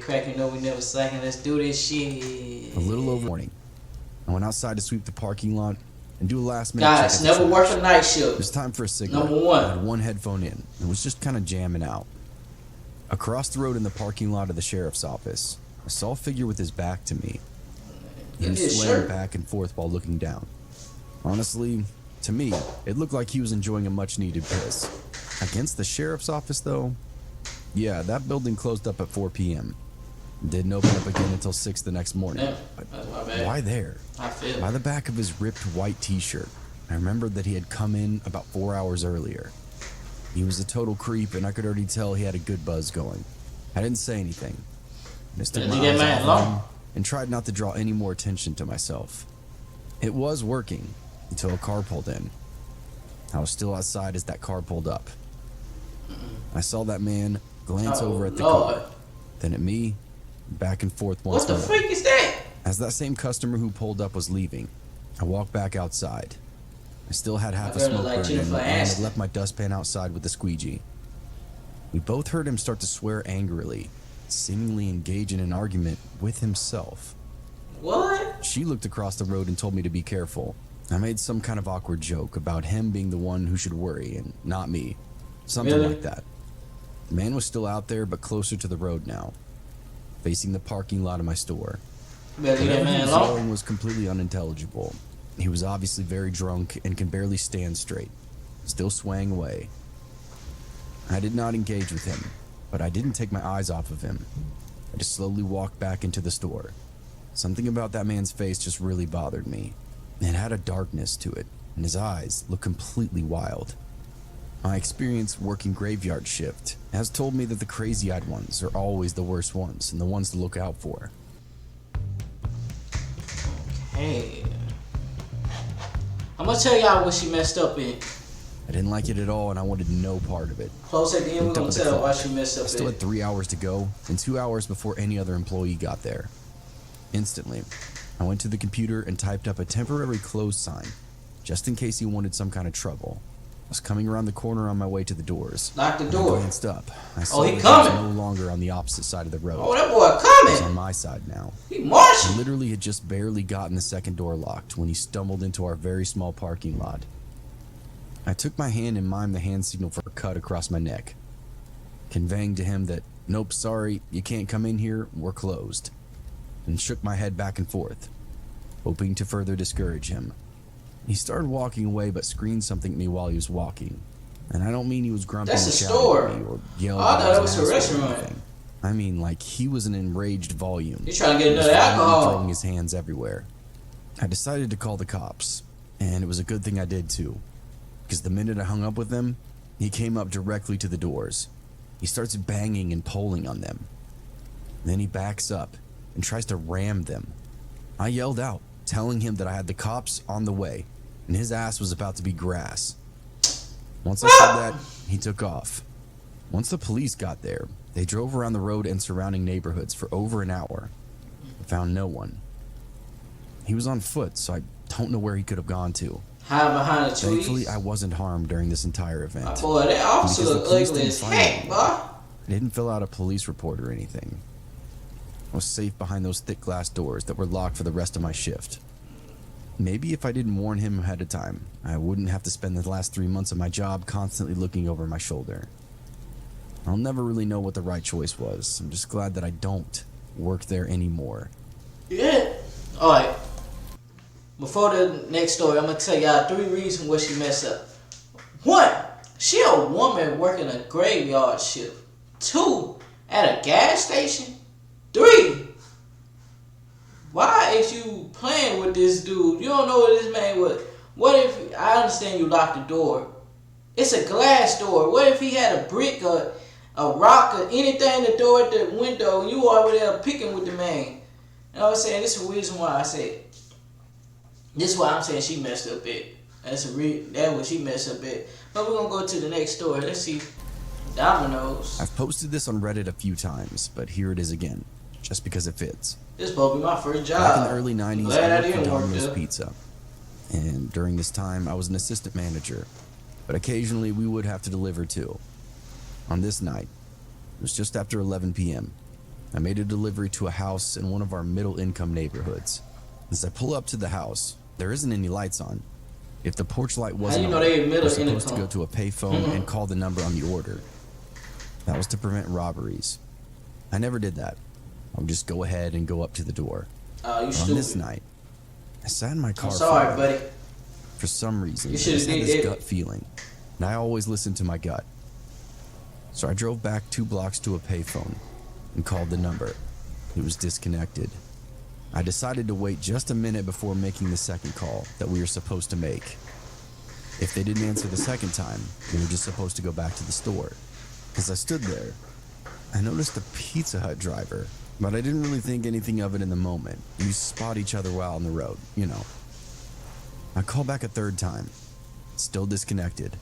Crack, you know we never slacking. Let's do this shit. A little over morning, I went outside to sweep the parking lot and do a last minute Guys, check. never work a night shift. It was time for a cigarette. Number one. I had one headphone in and was just kind of jamming out. Across the road in the parking lot of the sheriff's office, I saw a figure with his back to me. He was swaying back and forth while looking down. Honestly, to me, it looked like he was enjoying a much-needed piss. Against the sheriff's office, though, yeah, that building closed up at 4 p.m. Didn't open up again until 6 the next morning. But why there? By the back of his ripped white t-shirt, I remembered that he had come in about 4 hours earlier. He was a total creep, and I could already tell he had a good buzz going. I didn't say anything. I just took my eyes off him and tried not to draw any more attention to myself. It was working until a car pulled in. I was still outside as that car pulled up. I saw that man glance over at the car, then at me, back and forth once more. What the freak is that? As that same customer who pulled up was leaving, I walked back outside. I still had half a smoke burning and I had left my dustpan outside with the squeegee. We both heard him start to swear angrily, seemingly engage in an argument with himself. What? She looked across the road and told me to be careful. I made some kind of awkward joke about him being the one who should worry and not me. Something like that. The man was still out there, but closer to the road now, facing the parking lot of my store. Whatever he was yelling was completely unintelligible. He was obviously very drunk and can barely stand straight, still swaying away. I did not engage with him, but I didn't take my eyes off of him. I just slowly walked back into the store. Something about that man's face just really bothered me. It had a darkness to it, and his eyes looked completely wild. My experience working graveyard shift has told me that the crazy-eyed ones are always the worst ones and the ones to look out for. Hey, I'm gonna tell y'all what she messed up in. I didn't like it at all, and I wanted no part of it. Close at the end, we're gonna tell why she messed up in. I still had 3 hours to go, and 2 hours before any other employee got there. Instantly, I went to the computer and typed up a temporary close sign, just in case he wanted some kind of trouble. I was coming around the corner on my way to the doors. Lock the door. I glanced up. I saw he that coming. he was no longer on the opposite side of the road. Oh, that boy coming. He was on my side now. He marching. I literally had just barely gotten the second door locked when he stumbled into our very small parking lot. I took my hand and mimed the hand signal for a cut across my neck, conveying to him that, nope, sorry, you can't come in here, we're closed, and shook my head back and forth, hoping to further discourage him. He started walking away but screamed something at me while he was walking, and I don't mean he was grumpy and shouting at me or yelling. I thought it was a restaurant. I mean like he was an enraged volume. He's trying to get another alcohol. Throwing his hands everywhere. I decided to call the cops, and it was a good thing I did too. Because the minute I hung up with him, he came up directly to the doors. He starts banging and pulling on them. Then he backs up and tries to ram them. I yelled out, telling him that I had the cops on the way, and his ass was about to be grass. Once I said that, he took off. Once the police got there, they drove around the road and surrounding neighborhoods for over an hour, but found no one. He was on foot, so I don't know where he could have gone to. Hide behind the trees. Thankfully, I wasn't harmed during this entire event. Boy, that officer looked ugly as heck, boy. I didn't fill out a police report or anything. I was safe behind those thick glass doors that were locked for the rest of my shift. Maybe if I didn't warn him ahead of time, I wouldn't have to spend the last 3 months of my job constantly looking over my shoulder. I'll never really know what the right choice was. I'm just glad that I don't work there anymore. Yeah. Alright. Before the next story, I'm going to tell y'all 3 reasons why she messed up. 1, she a woman working a graveyard shift. 2, at a gas station. 3, why is you playing with this dude? You don't know what this man was. What if, I understand you locked the door. It's a glass door. What if he had a brick or a rock or anything the door at the window and you over there picking with the man? You know what I'm saying? This is the reason why I said. This is why I'm saying she messed up it. That's what she messed up it. But we're gonna go to the next story. Let's see. Domino's. I've posted this on Reddit a few times, but here it is again, just because it fits. This is supposed to be my first job. Back in the early 90s, I worked for didn't work Domino's there. Pizza. And during this time, I was an assistant manager, but occasionally we would have to deliver too. On this night, it was just after 11 p.m. I made a delivery to a house in one of our middle-income neighborhoods. As I pull up to the house, there isn't any lights on. If the porch light wasn't on, we're supposed to go to a payphone and call the number on the order. That was to prevent robberies. I never did that. I would just go ahead and go up to the door. You stupid. On this night, I sat in my car. I'm sorry, buddy. For some reason, I just had this gut feeling, and I always listen to my gut. So I drove back 2 blocks to a payphone and called the number. It was disconnected. I decided to wait just a minute before making the second call that we were supposed to make. If they didn't answer the second time, we were just supposed to go back to the store. As I stood there, I noticed a Pizza Hut driver, but I didn't really think anything of it in the moment. We spot each other while on the road, you know. I called back a third time, still disconnected,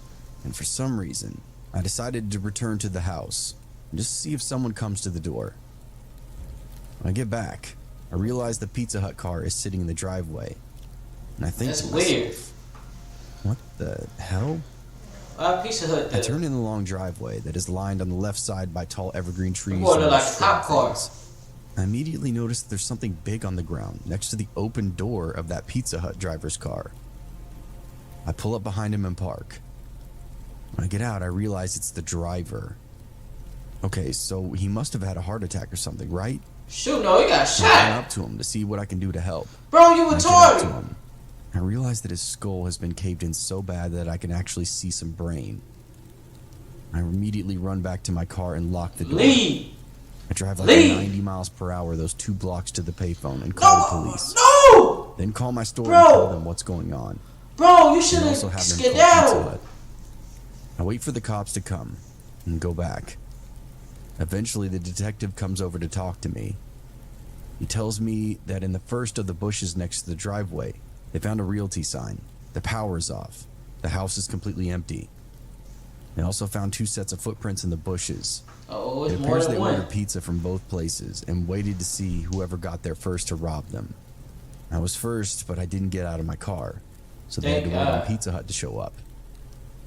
and for some reason, I decided to return to the house and just see if someone comes to the door. When I get back, I realize the Pizza Hut car is sitting in the driveway, and I think that's to myself, weird. what the hell? Pizza Hut did. I turn in the long driveway that is lined on the left side by tall evergreen trees. Boy, they're and like shrub cop cars. things. I immediately notice that there's something big on the ground next to the open door of that Pizza Hut driver's car. I pull up behind him and park. When I get out, I realize it's the driver. Okay, so he must have had a heart attack or something, right? Shoot, no, he got I shot. ran up to him to see what I can do to help. Bro, you When I get up to retarded. him, I realize that his skull has been caved in so bad that I can actually see some brain. I immediately run back to my car and lock the door. Leave. I drive like Leave. 90 miles per hour those 2 blocks to the payphone and call the police. No! Then call my store Bro. and tell them what's going on. Bro, you should And have also have them call Pizza skedaddled. Hut. I wait for the cops to come and go back. Eventually, the detective comes over to talk to me. He tells me that in the first of the bushes next to the driveway, they found a realty sign. The power's off. The house is completely empty. They also found 2 sets of footprints in the bushes. Oh, It it's more appears than they one. ordered pizza from both places and waited to see whoever got there first to rob them. I was first, but I didn't get out of my car, so they had to Thank wait on God. Pizza Hut to show up.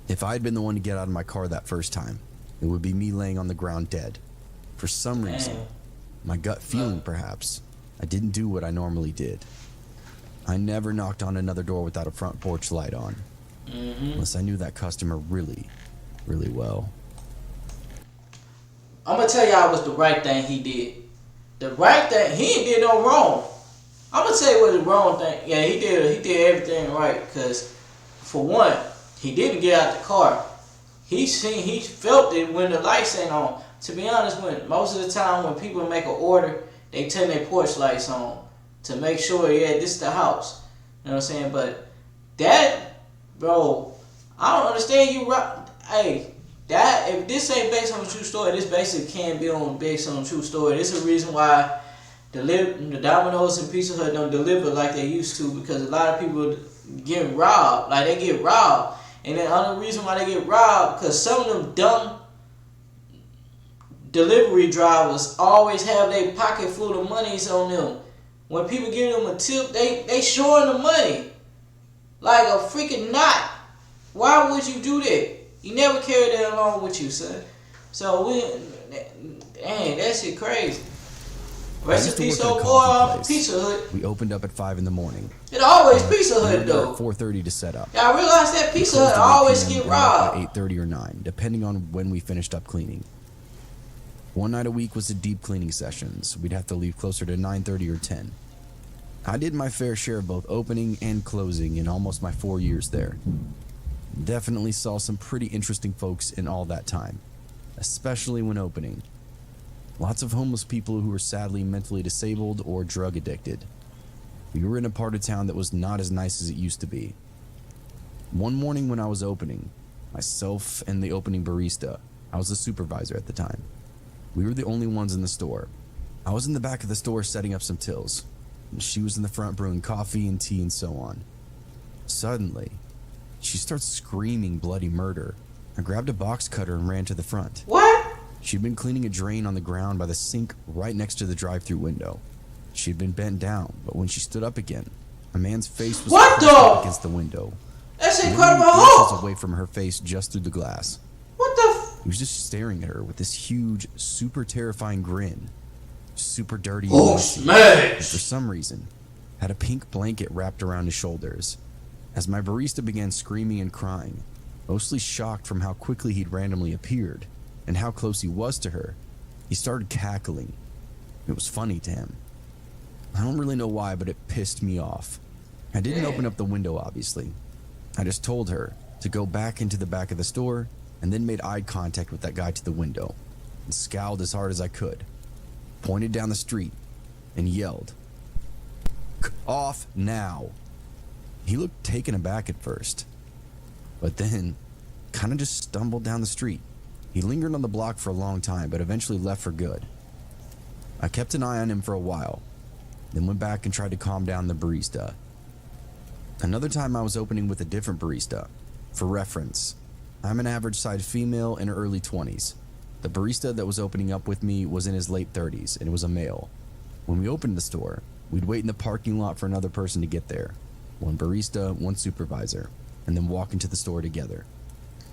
If I had been the one to get out of my car that first time, it would be me laying on the ground dead. For some reason, Damn. my gut feeling perhaps, I didn't do what I normally did. I never knocked on another door without a front porch light on, unless I knew that customer really, really well. I'm gonna tell y'all what's the right thing he did. The right thing, he ain't did no wrong. I'm gonna tell you what the wrong thing. Yeah, he did everything right. Cause for one, he didn't get out the car. He felt it when the lights ain't on. To be honest, when most of the time when people make an order, they turn their porch lights on to make sure, yeah, this is the house. You know what I'm saying? But that, bro, I don't understand you. Hey, that if this ain't based on a true story, this basically can't be based on a true story. This is the reason why the Domino's and Pizza Hut don't deliver like they used to, because a lot of people get robbed. Like, they get robbed. And the other reason why they get robbed, because some of them dumb delivery drivers always have their pocket full of monies on them. When people give them a tip, they showing the money. Like a freaking knot. Why would you do that? You never carry that along with you, son. So, dang, that shit crazy. Rest in peace, old boy off Pizza Hut. We opened up at 5 in the morning. It always Pizza We were Hut, there though. at 4:30 to set up. Y'all realize that Pizza Hut Closed at 8 always p.m. get and off robbed. at 8:30 or 9, depending on when we finished up cleaning. One night a week was the deep cleaning sessions. We'd have to leave closer to 9:30 or 10. I did my fair share of both opening and closing in almost my 4 years there. Definitely saw some pretty interesting folks in all that time, especially when opening. Lots of homeless people who were sadly mentally disabled or drug addicted. We were in a part of town that was not as nice as it used to be. One morning when I was opening, myself and the opening barista, I was the supervisor at the time, we were the only ones in the store. I was in the back of the store setting up some tills, and she was in the front brewing coffee and tea and so on. Suddenly, she starts screaming bloody murder. I grabbed a box cutter and ran to the front. What? She'd been cleaning a drain on the ground by the sink right next to the drive-thru window. She'd been bent down, but when she stood up again, a man's face was What pressed the? up against the window. That's Literally Incredible inches Hulk. away from her face just through the glass. What the? He was just staring at her with this huge, super terrifying grin. super dirty and Oh, messy, and smash! for some reason, had a pink blanket wrapped around his shoulders. As my barista began screaming and crying, mostly shocked from how quickly he'd randomly appeared and how close he was to her, he started cackling. It was funny to him. I don't really know why, but it pissed me off. I didn't open up the window, obviously. I just told her to go back into the back of the store and then made eye contact with that guy to the window and scowled as hard as I could, pointed down the street, and yelled, "Off now!" He looked taken aback at first, but then kind of just stumbled down the street. He lingered on the block for a long time, but eventually left for good. I kept an eye on him for a while, then went back and tried to calm down the barista. Another time I was opening with a different barista. For reference, I'm an average-sized female in her early 20s. The barista that was opening up with me was in his late 30s, and it was a male. When we opened the store, we'd wait in the parking lot for another person to get there. One barista, one supervisor, and then walk into the store together.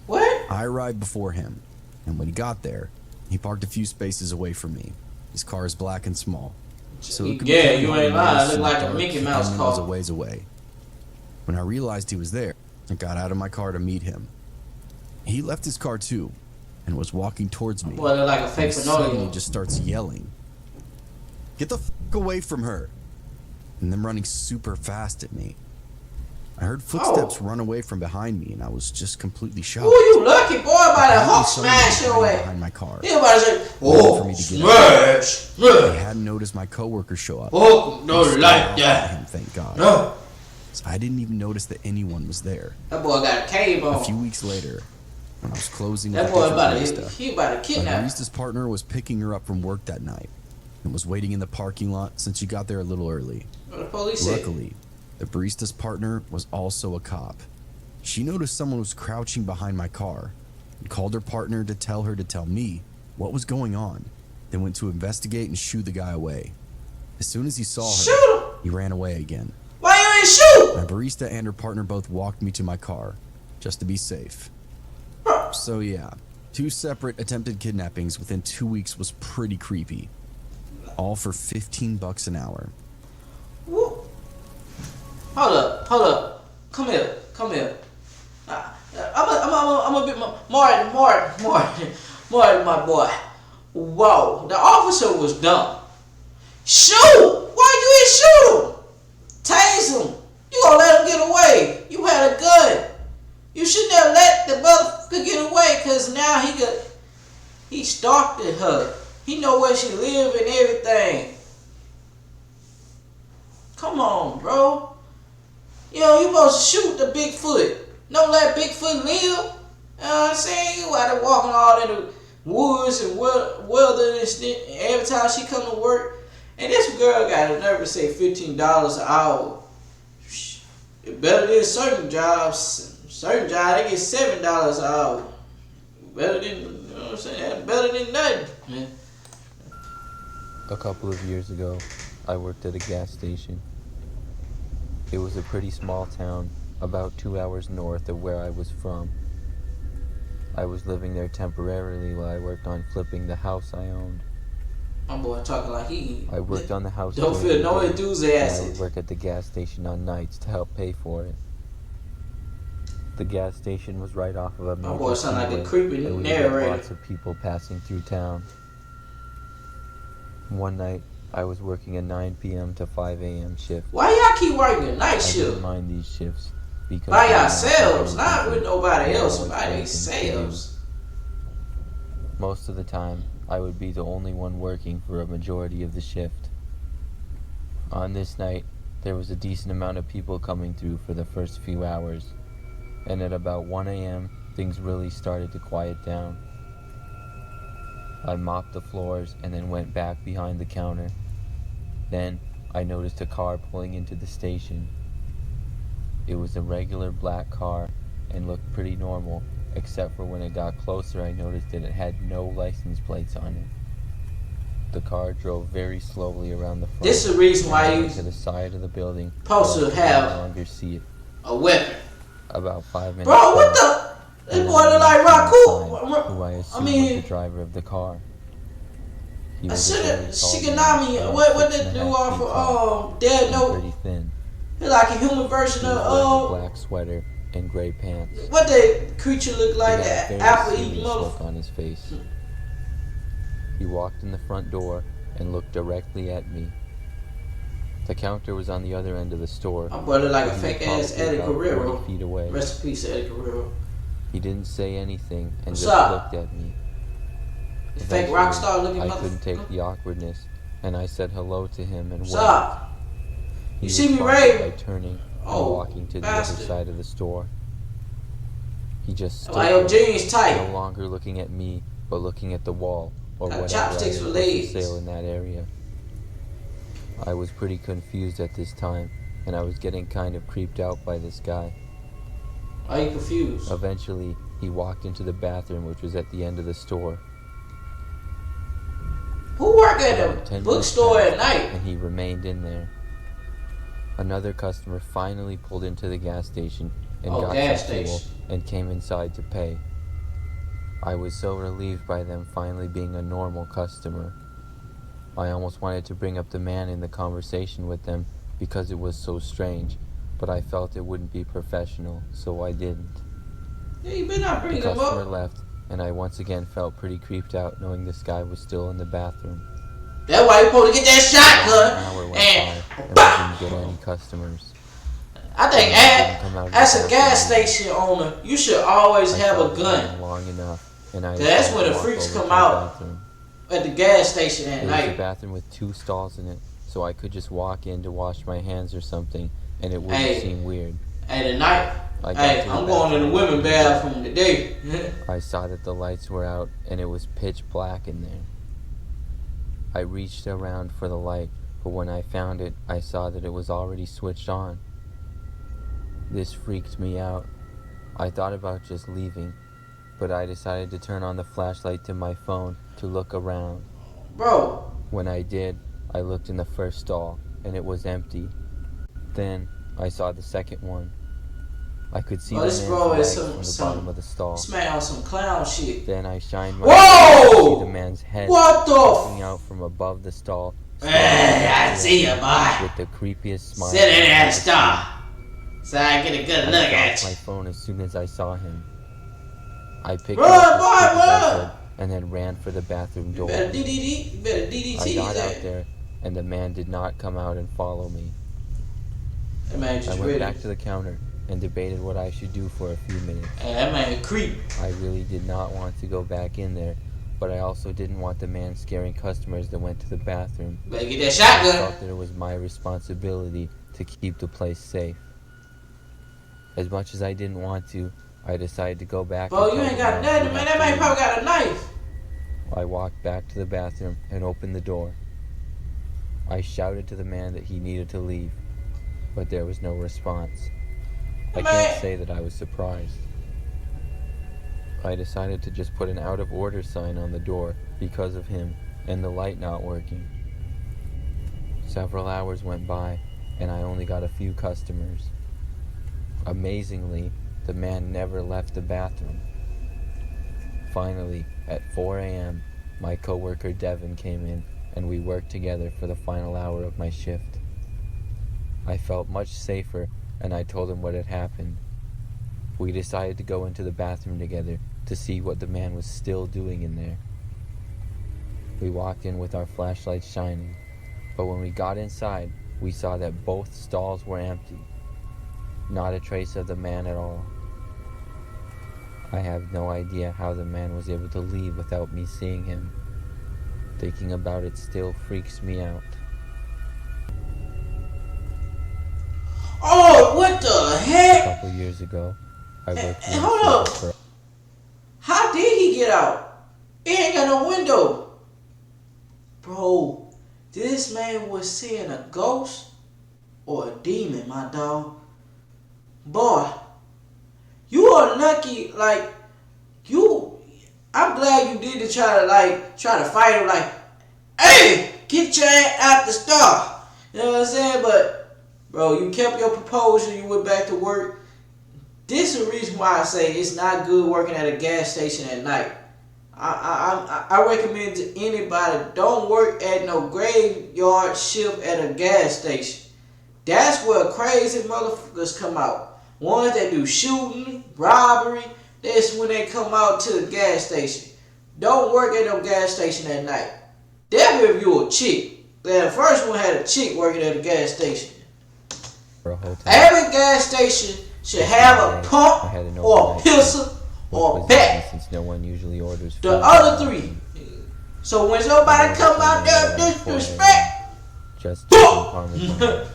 What? I arrived before him, and when he got there, he parked a few spaces away from me. His car is black and small, so it could be Yeah, you ain't lying. It looked like a dark, Mickey Mouse and I was a car. ways away. When I realized he was there, I got out of my car to meet him. He left his car too, and was walking towards me. Boy, look like a And fake he suddenly Pinocchio. just starts yelling, "Get the fuck away from her!" and then running super fast at me. I heard footsteps run away from behind me, and I was just completely shocked. Ooh, you lucky boy, by the Hulk Someone smash your was way. behind my car. Everybody say, Waiting for oh, me to get out. smash. I hadn't noticed my coworker show up. Oh, no, I stared like off at that. him, thank God. No. So I didn't even notice that anyone was there. That boy got a cave on. A few weeks later, when I was closing That with boy a about different to, barista, he about to my kidnap. barista's partner was picking her up from work that night and was waiting in the parking lot since she got there a little early. What the police said. Luckily, the barista's partner was also a cop. She noticed someone was crouching behind my car and called her partner to tell her to tell me what was going on, then went to investigate and shoo the guy away. As soon as he saw her, Shoot him. he ran away again. Why you ain't shoot? My barista and her partner both walked me to my car, just to be safe. So yeah, 2 separate attempted kidnappings within 2 weeks was pretty creepy. All for $15 an hour. Woo. Hold up. Come here. I'm a bit more than my boy. Whoa, the officer was dumb. Shoot! Why you ain't shoot him? Tase him. You gonna let him get away? You had a gun. You shouldn't have let the motherfucker get away, cause now he stalked her. He know where she live and everything. Come on, bro. Yo, you supposed to shoot the Bigfoot. Don't let Bigfoot live. You know what I'm saying? You out there walking all in the woods and wilderness every time she come to work. And this girl got a nerve to say $15 an hour. It better than certain jobs. Certain jobs, they get $7 an hour. Better than, you know what I'm saying? That's better than nothing, man. A couple of years ago, I worked at a gas station. It was a pretty small town, about 2 hours north of where I was from. I was living there temporarily while I worked on flipping the house I owned. My boy talking like he. I worked on the house. Don't feel no and I enthusiastic. would work at the gas station on nights to help pay for it. The gas station was right off of a major My boy sound like a freeway, creepy and we had narrator. lots of people passing through town. One night, I was working a 9 p.m. to 5 a.m. shift. Why y'all keep working a night I shift? didn't mind these shifts because By they were yourselves, not not with nobody There else. was By always things to do. themselves. Most of the time, I would be the only one working for a majority of the shift. On this night, there was a decent amount of people coming through for the first few hours, and at about 1 a.m., things really started to quiet down. I mopped the floors and then went back behind the counter. Then, I noticed a car pulling into the station. It was a regular black car and looked pretty normal, except for when it got closer I noticed that it had no license plates on it. The car drove very slowly around the front. This is the reason why and you went to the side of the building. supposed to where I could have no longer see it. a weapon. About 5 minutes. Bro, what later, the? This and boy look then like I saw a sign Raku. who I I assumed was mean, the driver of the car. He I was should a have very tall Shiganami. man, What around they do 6.5 off feet tall, of Dead and Note? pretty thin. He's like a human version He was of wearing a black sweater and gray pants. what that creature look He like? had a That very apple eating serious look motherfucker. on his face. He walked in the front door and looked directly at me. The counter was on the other end of the store. My boy look like a but he was fake ass probably Eddie about Guerrero. 40 feet away. Rest in peace, Eddie Guerrero. He didn't say anything and What's just up? looked at me. The fake rock star looking I motherfucker. couldn't take the awkwardness, and I said hello to him and What's waved. up? He You see me responded rave? by turning Oh, and walking to the bastard. other side of the store. He just stood Why your there, jeans tight? no longer looking at me, but looking at the wall or Got whatever chopsticks item for was for legs. sale in that area. I was pretty confused at this time, and I was getting kind of creeped out by this guy. Are you confused? Eventually, he walked into the bathroom, which was at the end of the store. Who work at About a 10 bookstore minutes at passed, night? and he remained in there. Another customer finally pulled into the gas station and got gas some fuel station. and came inside to pay. I was so relieved by them finally being a normal customer. I almost wanted to bring up the man in the conversation with them because it was so strange, but I felt it wouldn't be professional, so I didn't. Yeah, you better not The bring them customer up. left, and I once again felt pretty creeped out knowing this guy was still in the bathroom. That's why you supposed to get that An shotgun. hour went And by, and we didn't get any customers. I think as a gas station owner, you should always have a gun. Long enough, and I That's decided when to the walk freaks over come to the out bathroom. at the gas station at It was a night. bathroom with 2 stalls in it, so I could just walk in to wash my hands or something, and it wouldn't Hey. seem weird. At the night, I got hey, to the I'm going in the bathroom. women's bathroom today. I saw that the lights were out, and it was pitch black in there. I reached around for the light, but when I found it, I saw that it was already switched on. This freaked me out. I thought about just leaving, but I decided to turn on the flashlight to my phone to look around. Bro, When I did, I looked in the first stall, and it was empty. Then, I saw the second one. I could see the this man's bro legs is from the bottom of the stall. smell some clown shit. Then I shined my Whoa! light to see the man's head What poking the out from above the stall. Hey, I see you, boy. With the creepiest smile. Sit in that star so I get a good I look dropped at my you. phone as soon as I saw him. I picked Run, it up as boy, quick as I run. could and then ran for the bathroom You door. better DDT, you better I DDT got out that. there, and the man did not come out and follow me. That man I just went ready. back to the counter and debated what I should do for a few minutes. Hey, that man a creep. I really did not want to go back in there, but I also didn't want the man scaring customers that went to the bathroom. Better get that I shotgun. felt that it was my responsibility to keep the place safe. As much as I didn't want to, I decided to go back. Bro, and you tell ain't the got man nothing, he man. had That to man leave. probably got a knife. I walked back to the bathroom and opened the door. I shouted to the man that he needed to leave, but there was no response. I can't say that I was surprised. I decided to just put an out of order sign on the door because of him and the light not working. Several hours went by, and I only got a few customers. Amazingly, the man never left the bathroom. Finally, at 4 a.m., my coworker Devin came in, and we worked together for the final hour of my shift. I felt much safer, and I told him what had happened. We decided to go into the bathroom together to see what the man was still doing in there. We walked in with our flashlights shining, but when we got inside, we saw that both stalls were empty. Not a trace of the man at all. I have no idea how the man was able to leave without me seeing him. Thinking about it still freaks me out. Oh, what the A heck? couple years ago, I worked Hey, hold up. for How did he get out? He ain't got no window. Bro, this man was seeing a ghost or a demon, my dog. Boy, you are lucky, I'm glad you did to try to fight him, hey, get your ass out the store. You know what I'm saying? But, bro, you kept your proposal, you went back to work. This is the reason why I say it's not good working at a gas station at night. I recommend to anybody, don't work at no graveyard shift at a gas station. That's where crazy motherfuckers come out. Ones that do shooting, robbery, that's when they come out to the gas station. Don't work at no gas station at night. Definitely if you're a chick. The first one had a chick working at a gas station. Every gas station should have a pump or a pisser or a bat. Since no one usually orders food. The other three. So when somebody come out there disrespect, just Parmesan.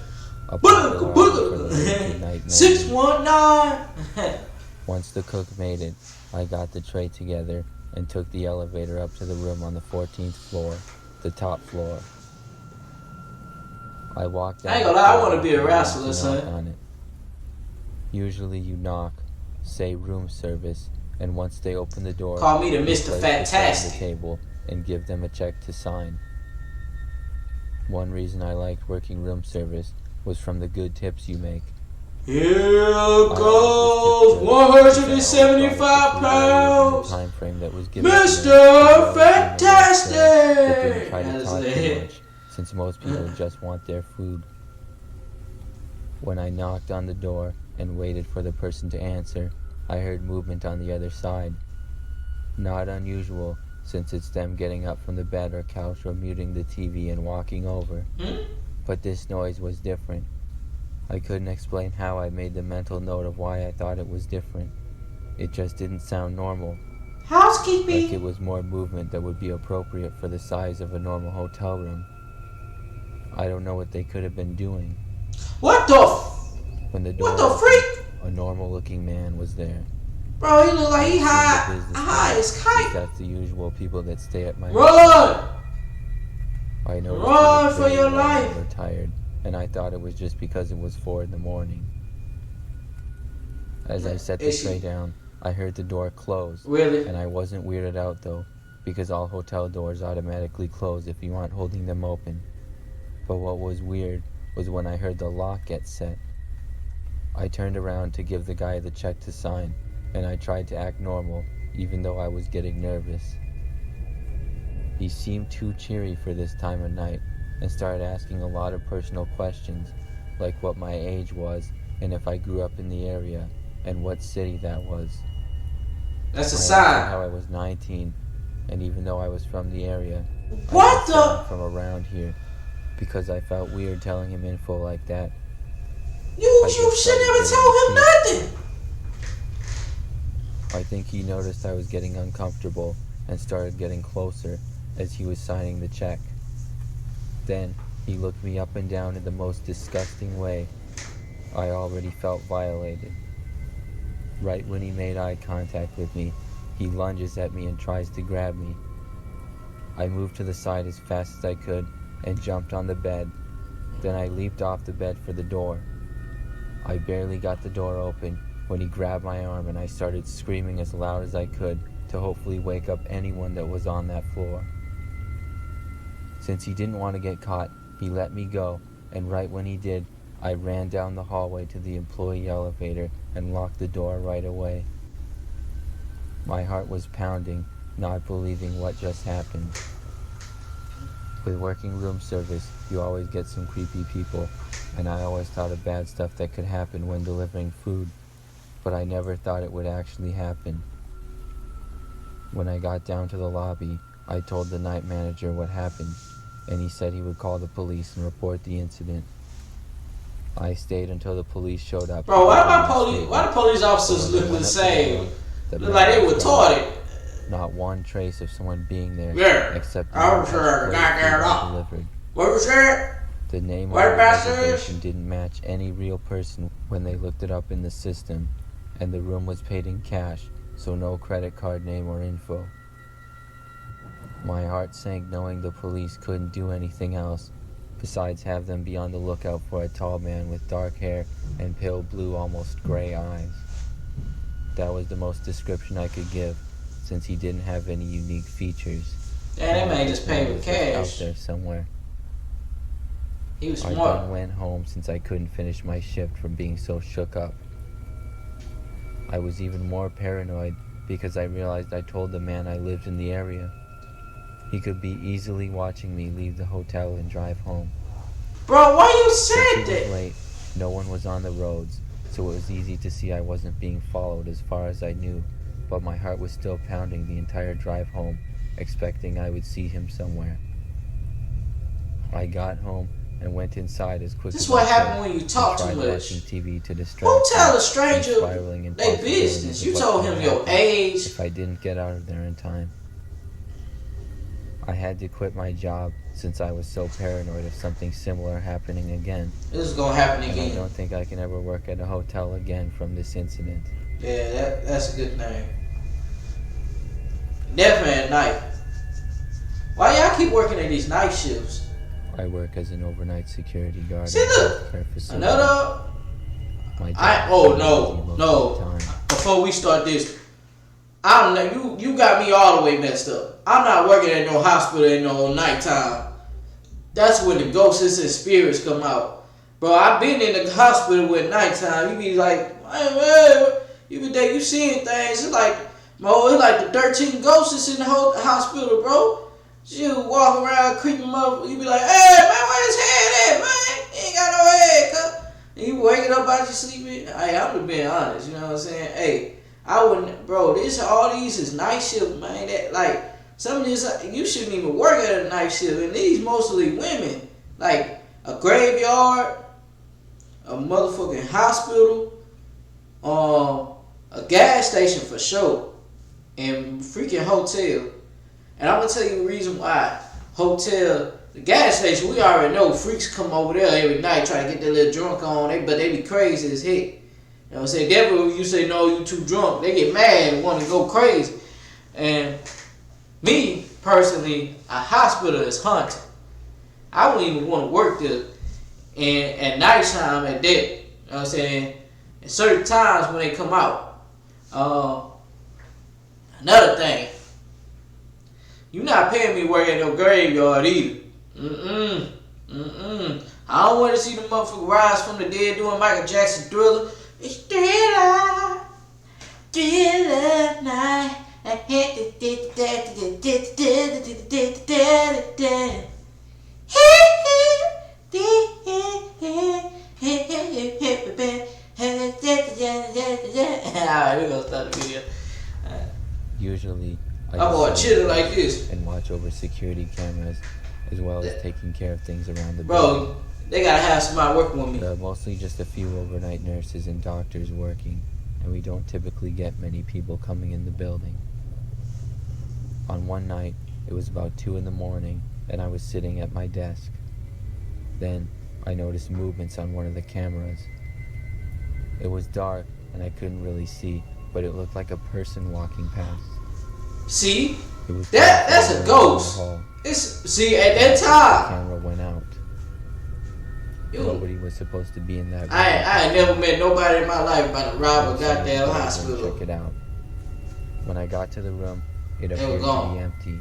619. Once the cook made it, I got the tray together and took the elevator up to the room on the 14th floor, the top floor. I walked down. I ain't gonna lie, I want to be a wrestler, son. Usually you knock, say room service, and once they open the door, call me the Mr. Fantastic. The table and give them a check to sign. One reason I liked working room service was from the good tips you make. Here goes 175 pounds. Time frame that was given Mr. Fantastic. Didn't try to talk too much, since most people just want their food. When I knocked on the door and waited for the person to answer, I heard movement on the other side. Not unusual, since it's them getting up from the bed or couch or muting the TV and walking over. But this noise was different. I couldn't explain how I made the mental note of why I thought it was different. It just didn't sound normal. Housekeeping. Like it was more movement that would be appropriate for the size of a normal hotel room. I don't know what they could have been doing. What the what the freak? A normal-looking man was there. Bro, he look like he high as kite. That's the usual people that stay at my Run! I noticed Run for your life. They were tired, and I thought it was just because it was 4 a.m. As I set the tray down, I heard the door close. Really? And I wasn't weirded out though, because all hotel doors automatically close if you aren't holding them open. But what was weird was when I heard the lock get set. I turned around to give the guy the check to sign, and I tried to act normal, even though I was getting nervous. He seemed too cheery for this time of night, and started asking a lot of personal questions, like what my age was, and if I grew up in the area, and what city that was. That's a sign. How I was 19, and even though I was from the area, what I was from around here, because I felt weird telling him info like that. You should never tell him nothing. I think he noticed I was getting uncomfortable and started getting closer as he was signing the check. Then he looked me up and down in the most disgusting way. I already felt violated. Right when he made eye contact with me, he lunges at me and tries to grab me. I moved to the side as fast as I could and jumped on the bed. Then I leaped off the bed for the door. I barely got the door open when he grabbed my arm and I started screaming as loud as I could to hopefully wake up anyone that was on that floor. Since he didn't want to get caught, he let me go, and right when he did, I ran down the hallway to the employee elevator and locked the door right away. My heart was pounding, not believing what just happened. With working room service, you always get some creepy people, and I always thought of bad stuff that could happen when delivering food, but I never thought it would actually happen. When I got down to the lobby, I told the night manager what happened, and he said he would call the police and report the incident. I stayed until the police showed up. Bro, why the police officers look the same? Look like they were retarded. Not one trace of someone being there. Yeah. Except I'm sure delivered. What was that? The name of the reservation didn't match any real person when they looked it up in the system, and the room was paid in cash, so no credit card name or info. My heart sank knowing the police couldn't do anything else, besides have them be on the lookout for a tall man with dark hair and pale blue, almost gray eyes. That was the most description I could give, since he didn't have any unique features. Yeah, that man just paid with cash. Out there somewhere. He was smart. I then went home since I couldn't finish my shift from being so shook up. I was even more paranoid because I realized I told the man I lived in the area. He could be easily watching me leave the hotel and drive home. Bro, why you Since said it was that? late, no one was on the roads, so it was easy to see I wasn't being followed as far as I knew, but my heart was still pounding the entire drive home, expecting I would see him somewhere. I got home and went inside as quick This is as I what could happened when you and talk too tried much. watching TV to distract Who tell me a stranger from spiraling in they possibilities business? of You what told could him your happen age. if I didn't get out of there in time. I had to quit my job since I was so paranoid of something similar happening again. This is gonna happen And I again. don't think I can ever work at a hotel again from this incident. Yeah, that's a good thing. Definitely at night. Why y'all keep working at these night shifts? I work as an overnight security guard See, at a look, healthcare facility. another. My job I is oh busy no most no. of the time. Before we start this, I'm not, you got me all the way messed up. I'm not working at no hospital in no nighttime. That's when the ghosts and spirits come out. Bro, I've been in the hospital at nighttime. You be like, man, you be there, you seeing things. It's like, bro, it's like the 13 ghosts in the whole hospital, bro. You walk around creeping up. You be like, hey, man, where his head at, man? He ain't got no head, cuz. And you waking up out your sleep. Hey, I'm just being honest, you know what I'm saying? Hey, I wouldn't, bro, all these is night shift, man. That, like, some of this, you shouldn't even work at a night shift. And these mostly women. Like, a graveyard, a motherfucking hospital, a gas station for sure, and freaking hotel. And I'm gonna tell you the reason why. Hotel, the gas station, we already know freaks come over there every night trying to get their little drunk on, but they be crazy as heck. You know what I'm saying? Definitely when you say no, you too drunk, they get mad and want to go crazy. And me, personally, a hospital is haunted. I wouldn't even want to work there. And at nighttime at that, you know what I'm saying? At certain times when they come out. Another thing. You not paying me to work at no graveyard either. I don't want to see the motherfucker rise from the dead doing Michael Jackson Thriller. It's Thriller, Thriller night. Alright, we're gonna start the video. Usually, I'm gonna chill like this. And watch over security cameras, as well as taking care of things around the building. Bro, they gotta have somebody working with me. There are mostly just a few overnight nurses and doctors working, and we don't typically get many people coming in the building. On one night, it was about 2 in the morning, and I was sitting at my desk. Then, I noticed movements on one of the cameras. It was dark, and I couldn't really see, but it looked like a person walking past. See? It was That's a ghost. See, at that the time, camera went out. Nobody was supposed to be in that room. I ain't never met nobody in my life about to rob a goddamn Check hospital. it out. When I got to the room, it was appeared to gone. be empty.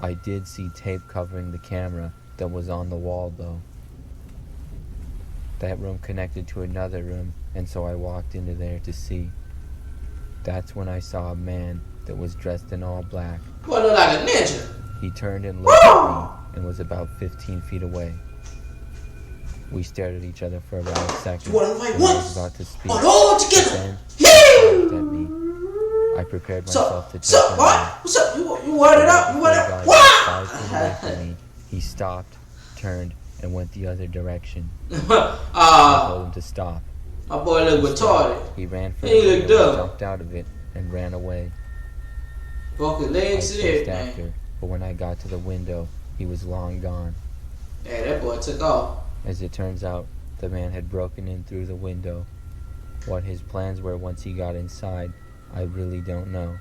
I did see tape covering the camera that was on the wall, though. That room connected to another room, and so I walked into there to see. That's when I saw a man that was dressed in all black. Boy, look like a ninja. He turned and looked at me and was about 15 feet away. We stared at each other for about a second. You wanna fight and I was once? about to speak. But all But together. then he laughed at me. I prepared myself to take What's up, him boy? on. What's up? You want it up? You want it Before up? the guy got 5 feet away from me, he stopped, turned, and went the other direction. I told him to stop. My boy look retarded. He ran for He the look window, dumb. jumped out of it, and ran away. Broke his I legs and chased everything. after, but when I got to the window, he was long gone. Yeah, that boy took off. As it turns out, the man had broken in through the window. What his plans were once he got inside, I really don't know.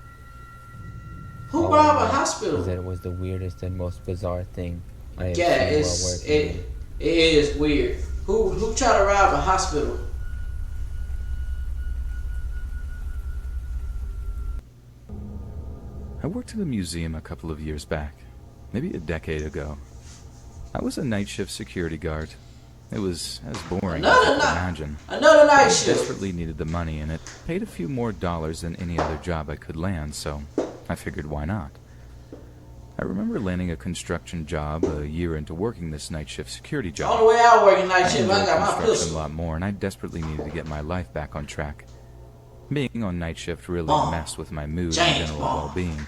Who All I robbed a know hospital? is that it was the weirdest and most bizarre thing I have Yeah, seen while working. it is weird. Who tried to rob a hospital? I worked at a museum a couple of years back, maybe a decade ago. I was a night shift security guard. It was as boring as you could imagine. Another night I shift. desperately needed the money, and it paid a few more dollars than any other job I could land, so I figured why not. I remember landing a construction job a year into working this night shift security job. The only way I work in night I shift, I enjoyed got my construction pistol. a lot more, and I desperately needed to get my life back on track. Being on night shift really messed with my mood and general well-being.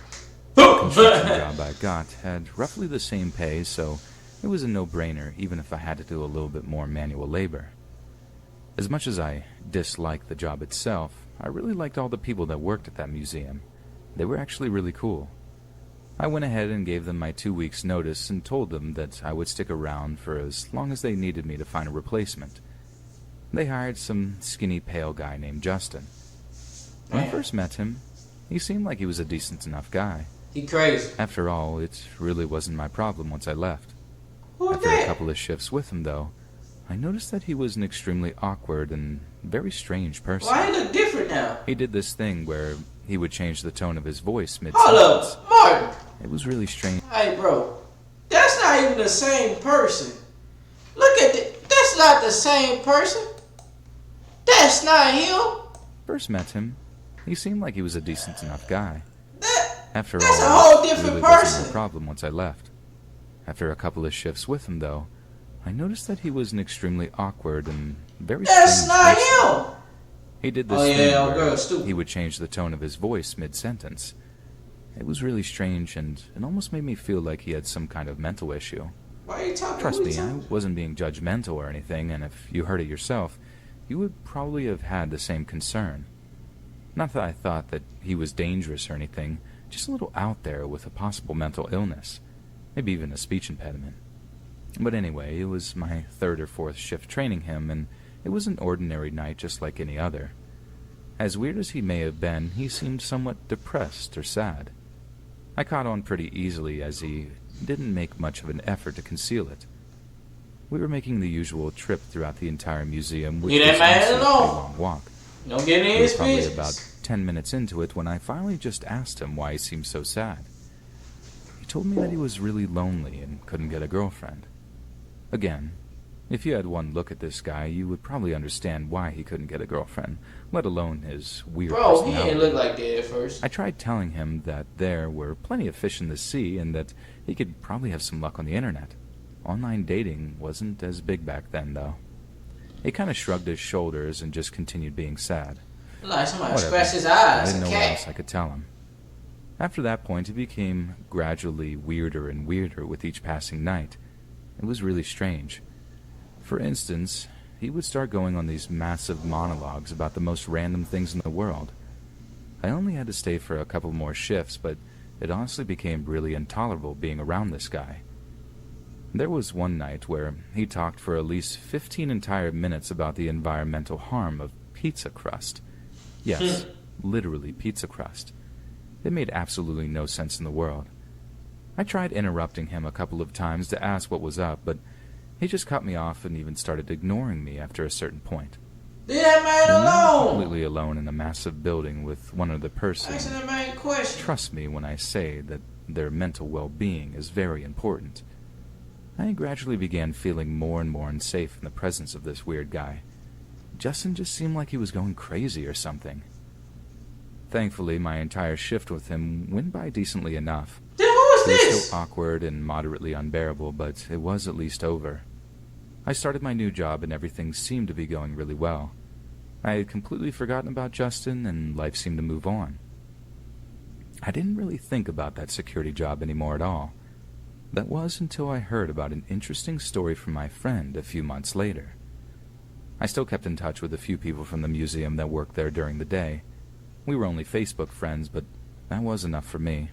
The construction job I got had roughly the same pay, so it was a no-brainer, even if I had to do a little bit more manual labor. As much as I disliked the job itself, I really liked all the people that worked at that museum. They were actually really cool. I went ahead and gave them my 2 weeks' notice and told them that I would stick around for as long as they needed me to find a replacement. They hired some skinny, pale guy named Justin. When I first met him, he seemed like he was a decent enough guy. He crazy. After all, it really wasn't my problem once I left. Who's After that? a couple of shifts with him, though, I noticed that he was an extremely awkward and very strange person. Why he look different now? He did this thing where he would change the tone of his voice Hold mid-sentence. up, Martin. It was really strange. Hey, bro. That's not even the same person. Look at that. That's not the same person. That's not him. First met him, he seemed like he was a decent enough guy. After That's all, a whole it different really wasn't person. my problem once I left. After a couple of shifts with him, though, I noticed that he was an extremely awkward and very That's strange not person. him. He did this Oh, yeah, thing old where girl, stupid. he would change the tone of his voice mid-sentence. It was really strange, and it almost made me feel like he had some kind of mental issue. Why are you talking? Trust Who you me, I talking? wasn't being judgmental or anything, and if you heard it yourself, you would probably have had the same concern. Not that I thought that he was dangerous or anything, just a little out there with a possible mental illness, maybe even a speech impediment. But anyway, it was my 3rd or 4th shift training him, and it was an ordinary night just like any other. As weird as he may have been, he seemed somewhat depressed or sad. I caught on pretty easily as he didn't make much of an effort to conceal it. We were making the usual trip throughout the entire museum, which Leave that was man honestly a pretty alone. long walk. Don't get in We were his probably business. about 10 minutes into it when I finally just asked him why he seemed so sad. He told me that he was really lonely and couldn't get a girlfriend. Again, if you had one look at this guy, you would probably understand why he couldn't get a girlfriend, let alone his weird Bro, he personality. didn't look like that at first. I tried telling him that there were plenty of fish in the sea and that he could probably have some luck on the internet. Online dating wasn't as big back then, though. He kind of shrugged his shoulders and just continued being sad. Like somebody Whatever. scratched his I eyes. didn't A know what cat. else I could tell him. After that point, it became gradually weirder and weirder with each passing night. It was really strange. For instance, he would start going on these massive monologues about the most random things in the world. I only had to stay for a couple more shifts, but it honestly became really intolerable being around this guy. There was one night where he talked for at least 15 entire minutes about the environmental harm of pizza crust. Yes, literally pizza crust. It made absolutely no sense in the world. I tried interrupting him a couple of times to ask what was up, but he just cut me off and even started ignoring me after a certain point. Leave that man When you're alone. completely alone in a massive building with one other person, Asking that man a question. trust me when I say that their mental well-being is very important. I gradually began feeling more and more unsafe in the presence of this weird guy. Justin just seemed like he was going crazy or something. Thankfully, my entire shift with him went by decently enough. Then who is It was this? still awkward and moderately unbearable, but it was at least over. I started my new job and everything seemed to be going really well. I had completely forgotten about Justin and life seemed to move on. I didn't really think about that security job anymore at all. That was until I heard about an interesting story from my friend a few months later. I still kept in touch with a few people from the museum that worked there during the day. We were only Facebook friends, but that was enough for me.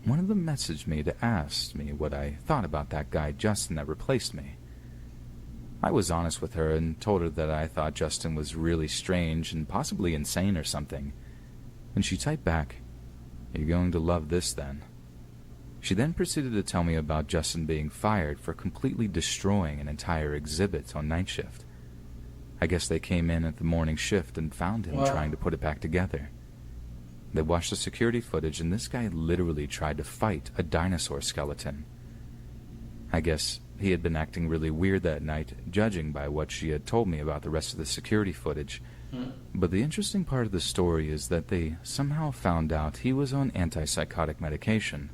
One of them messaged me to ask me what I thought about that guy Justin that replaced me. I was honest with her and told her that I thought Justin was really strange and possibly insane or something. And she typed back, "You're going to love this then." She then proceeded to tell me about Justin being fired for completely destroying an entire exhibit on night shift. I guess they came in at the morning shift and found him trying to put it back together. They watched the security footage and this guy literally tried to fight a dinosaur skeleton. I guess he had been acting really weird that night, judging by what she had told me about the rest of the security footage. But the interesting part of the story is that they somehow found out he was on antipsychotic medication.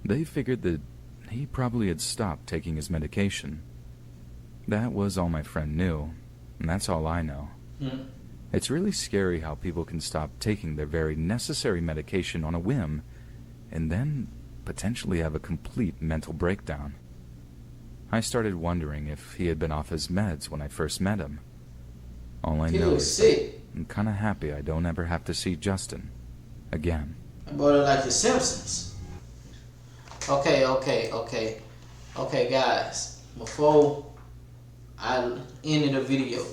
They figured that he probably had stopped taking his medication. That was all my friend knew, and that's all I know. It's really scary how people can stop taking their very necessary medication on a whim, and then potentially have a complete mental breakdown. I started wondering if he had been off his meds when I first met him. All I know is I'm kind of happy I don't ever have to see Justin again. About it like the Simpsons. Okay, guys. Before I ended the video,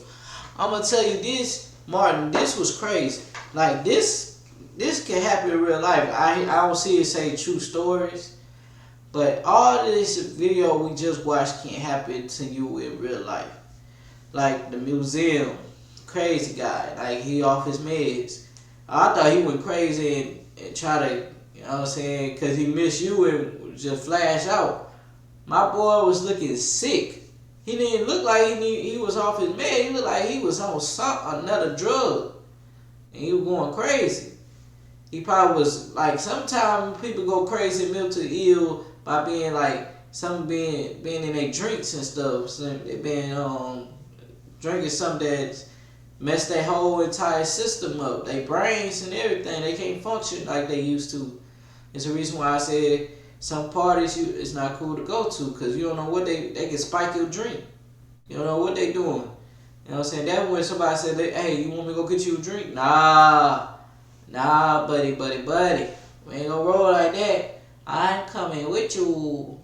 I'm gonna tell you this, Martin. This was crazy. Like this can happen in real life. I don't see it say true stories, but all this video we just watched can't happen to you in real life. Like the museum, crazy guy. Like he off his meds. I thought he went crazy and try to, you know what I'm saying, because he missed you and just flash out. My boy was looking sick. He didn't look like he was off his med. He looked like he was on another drug. And he was going crazy. He probably was like, sometimes people go crazy and mentally ill by being like, being in their drinks and stuff. So they been drinking something that messed their whole entire system up. Their brains and everything. They can't function like they used to. It's the reason why I said some parties it's not cool to go to, because you don't know what they can spike your drink. You don't know what they doing. You know what I'm saying? That's when somebody said, hey, you want me to go get you a drink? Nah, buddy. We ain't gonna roll like that. I ain't coming with you.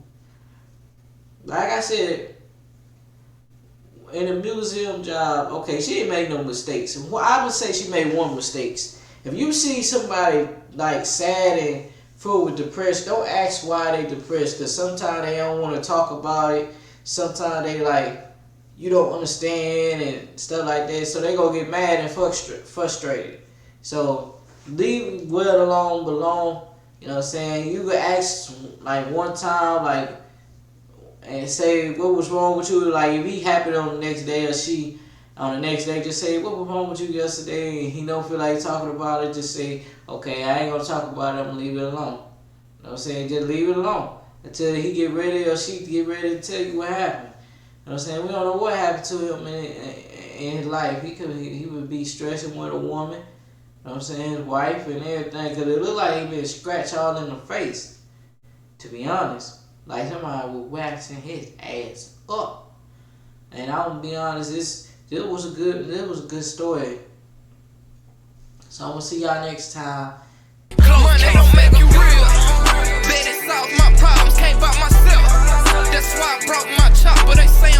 Like I said, in a museum job, okay, she didn't make no mistakes. I would say she made one mistake. If you see somebody like sad and full with depression, don't ask why they depressed, because sometimes they don't want to talk about it. Sometimes they like, you don't understand and stuff like that, so they gonna get mad and frustrated. So leave well alone, belong. You know what I'm saying? You could ask like one time, like, and say what was wrong with you. Like if he happy on the next day or she on the next day, just say what was wrong with you yesterday. And he don't feel like talking about it, just say, okay, I ain't gonna talk about it. I'm gonna leave it alone. You know what I'm saying? Just leave it alone until he get ready or she get ready to tell you what happened. You know what I'm saying? We don't know what happened to him in his life. He would be stressing with a woman. You know what I'm saying? His wife and everything. Because it looked like he been scratched all in the face. To be honest. Like somebody was waxing his ass up. And I'm gonna be honest, this was a good story. So I'm gonna see y'all next time. Money don't make you real. Bet it solve my problems, can't buy myself. That's why I broke my chop, but they say